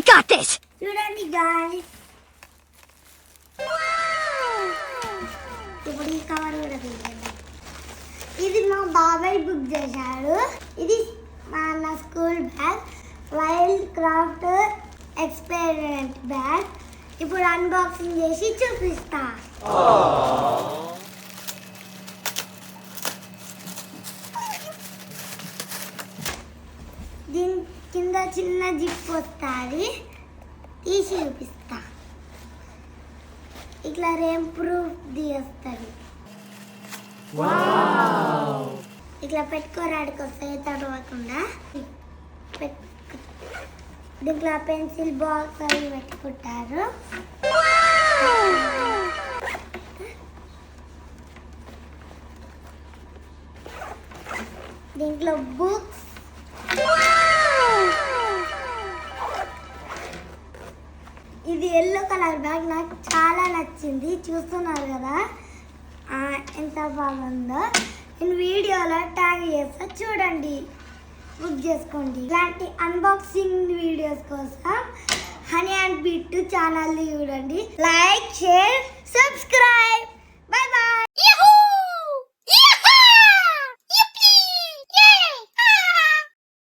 got this. చూడండి guys. ఇప్పుడు ఈ కవర్ కూడా తీయండి. ఇది మా బాబాయ్ బుక్ చేశాడు. ఇది మా అన్న school bag, wild craft experiment bag. ఇప్పుడు అన్బాక్సింగ్ చేసి చూపిస్తా. దీని కింద చిన్న జిప్ వస్తుంది, తీసి చూపిస్తా. ఇట్లా రెయిన్ ప్రూఫ్ వస్తుంది. ఇట్లా పెట్టుకోరాడికి వస్తాయి తడవకుండా. దీంట్లో పెన్సిల్ బాక్స్ అవి పెట్టుకుంటారు. దీంట్లో బుక్స్, ఇది ఎల్లో కలర్ బ్యాగ్ నాకు చాలా నచ్చింది. చూస్తున్నారు కదా ఎంత బాగుందో. నేను వీడియోలో ట్యాగ్ చేస్తా, చూడండి, బుక్ చేసుకోండి. ఇలాంటి అన్బాక్సింగ్ వీడియోస్ కోసం హనీ అండ్ బిట్టు ఛానల్ని చూడండి. Like, share, subscribe.